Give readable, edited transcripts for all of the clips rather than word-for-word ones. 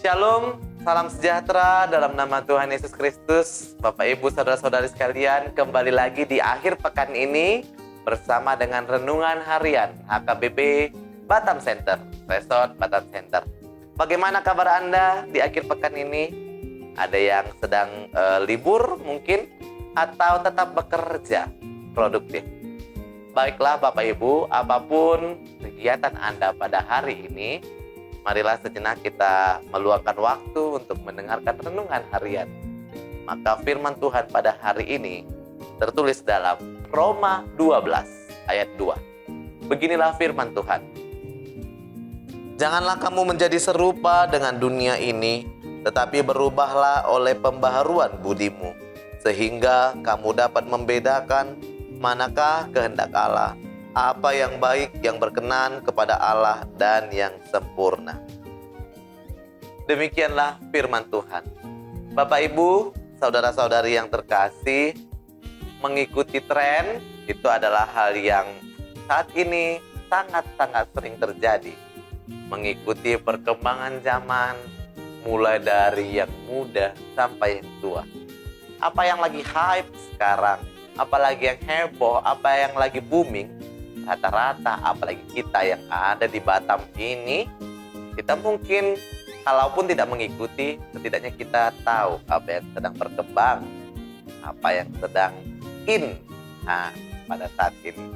Shalom, salam sejahtera dalam nama Tuhan Yesus Kristus. Bapak Ibu saudara-saudari sekalian, kembali lagi di akhir pekan ini bersama dengan renungan harian HKBP Batam Center, Resort Batam Center. Bagaimana kabar Anda di akhir pekan ini? Ada yang sedang libur mungkin, atau tetap bekerja produktif. Baiklah Bapak Ibu, apapun kegiatan Anda pada hari ini, marilah sejenak kita meluangkan waktu untuk mendengarkan renungan harian. Maka firman Tuhan pada hari ini tertulis dalam Roma 12 ayat 2. Beginilah firman Tuhan. Janganlah kamu menjadi serupa dengan dunia ini, tetapi berubahlah oleh pembaharuan budimu, sehingga kamu dapat membedakan manakah kehendak Allah, apa yang baik, yang berkenan kepada Allah, dan yang sempurna. Demikianlah firman Tuhan. Bapak Ibu, saudara-saudari yang terkasih, mengikuti tren itu adalah hal yang saat ini sangat-sangat sering terjadi. Mengikuti perkembangan zaman, mulai dari yang muda sampai yang tua. Apa yang lagi hype sekarang, apalagi yang heboh, apa yang lagi booming, rata-rata apalagi kita yang ada di Batam ini, kita mungkin kalaupun tidak mengikuti, setidaknya kita tahu apa yang sedang berkembang, apa yang sedang in pada saat ini.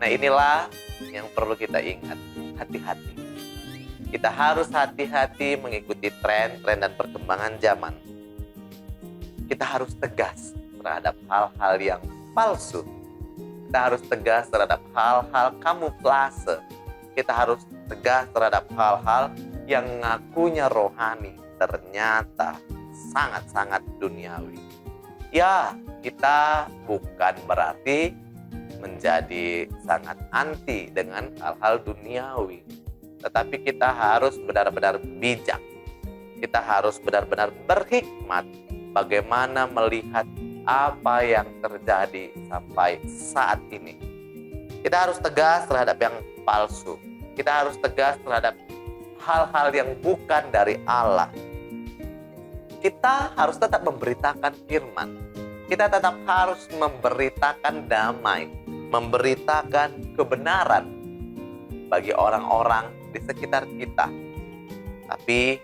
Nah, inilah yang perlu kita ingat, hati-hati. Kita harus hati-hati mengikuti tren dan perkembangan zaman. Kita harus tegas terhadap hal-hal yang palsu. Kita harus tegas terhadap hal-hal kamuflase. Kita harus tegas terhadap hal-hal yang ngakunya rohani, ternyata sangat-sangat duniawi. Ya, kita bukan berarti menjadi sangat anti dengan hal-hal duniawi. Tetapi kita harus benar-benar bijak. Kita harus benar-benar berhikmat bagaimana melihat apa yang terjadi sampai saat ini. Kita harus tegas terhadap yang palsu. Kita harus tegas terhadap hal-hal yang bukan dari Allah. Kita harus tetap memberitakan firman. Kita tetap harus memberitakan damai, memberitakan kebenaran bagi orang-orang di sekitar kita. Tapi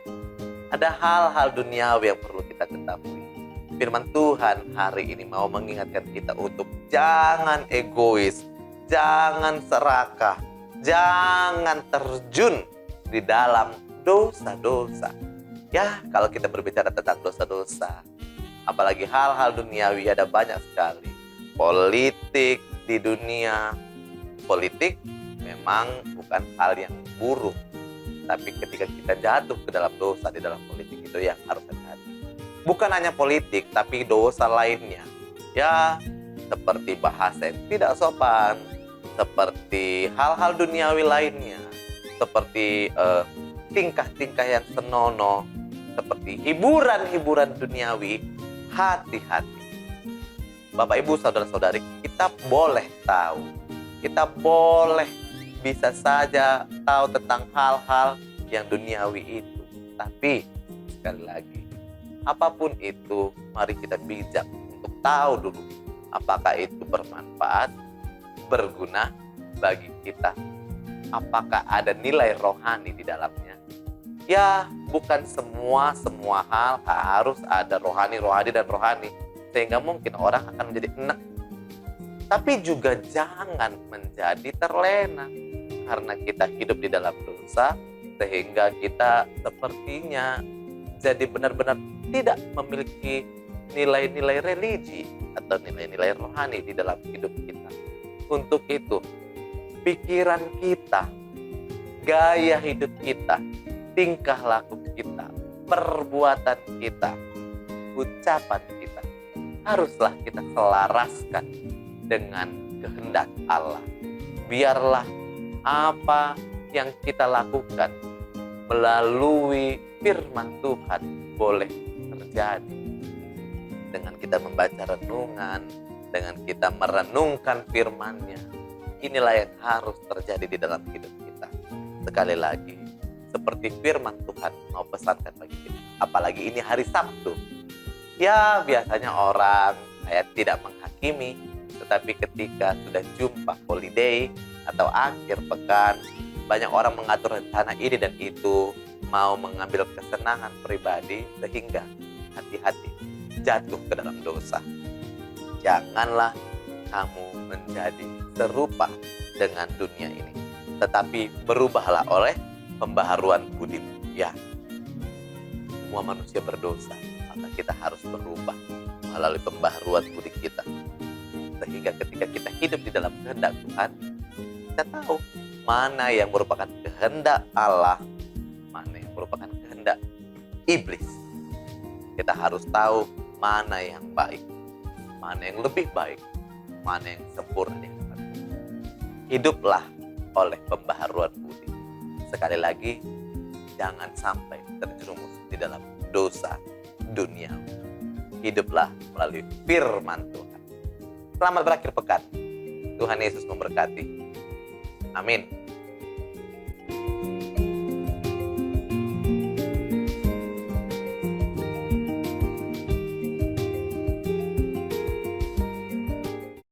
ada hal-hal duniawi yang perlu kita ketahui. Firman Tuhan hari ini mau mengingatkan kita untuk jangan egois, jangan serakah, jangan terjun di dalam dosa-dosa. Ya, kalau kita berbicara tentang dosa-dosa, apalagi hal-hal duniawi, ada banyak sekali. Politik di dunia, politik memang bukan hal yang buruk. Tapi ketika kita jatuh ke dalam dosa di dalam politik, itu yang harus hati-hati. Bukan hanya politik, tapi dosa lainnya. Ya, seperti bahasa yang tidak sopan, seperti hal-hal duniawi lainnya, seperti tingkah-tingkah yang senonoh, seperti hiburan-hiburan duniawi. Hati-hati. Bapak Ibu saudara-saudari, kita boleh tahu, kita boleh bisa saja tahu tentang hal-hal yang duniawi itu. Tapi sekali lagi, apapun itu, mari kita bijak untuk tahu dulu apakah itu bermanfaat, berguna bagi kita. Apakah ada nilai rohani di dalamnya? Ya, bukan semua hal harus ada rohani dan rohani, sehingga mungkin orang akan menjadi enak. Tapi juga jangan menjadi terlena, karena kita hidup di dalam dosa, sehingga kita sepertinya jadi benar-benar tidak memiliki nilai-nilai religi atau nilai-nilai rohani di dalam hidup kita. Untuk itu, pikiran kita, gaya hidup kita, tingkah laku kita, perbuatan kita, ucapan kita, haruslah kita selaraskan dengan kehendak Allah. Biarlah apa yang kita lakukan melalui firman Tuhan boleh terjadi. Dengan kita membaca renungan, dengan kita merenungkan firman-Nya, inilah yang harus terjadi di dalam hidup kita. Sekali lagi, seperti firman Tuhan mau pesankan bagi kita. Apalagi ini hari Sabtu. Ya, biasanya orang tidak menghakimi, tetapi ketika sudah jumpa holiday atau akhir pekan, banyak orang mengatur rencana ini dan itu, mau mengambil kesenangan pribadi sehingga hati-hati jatuh ke dalam dosa. Janganlah kamu menjadi serupa dengan dunia ini, tetapi berubahlah oleh pembaharuan budimu. Ya, semua manusia berdosa, maka kita harus berubah melalui pembaharuan budi kita. Sehingga ketika kita hidup di dalam kehendak Tuhan, kita tahu mana yang merupakan kehendak Allah, mana yang merupakan kehendak iblis. Kita harus tahu mana yang baik, mana yang lebih baik, mana yang sempurna di hadapan Tuhan. Hiduplah oleh pembaharuan budi. Sekali lagi, jangan sampai terjerumus di dalam dosa dunia. Hiduplah melalui firman Tuhan. Selamat berakhir pekan. Tuhan Yesus memberkati. Amin.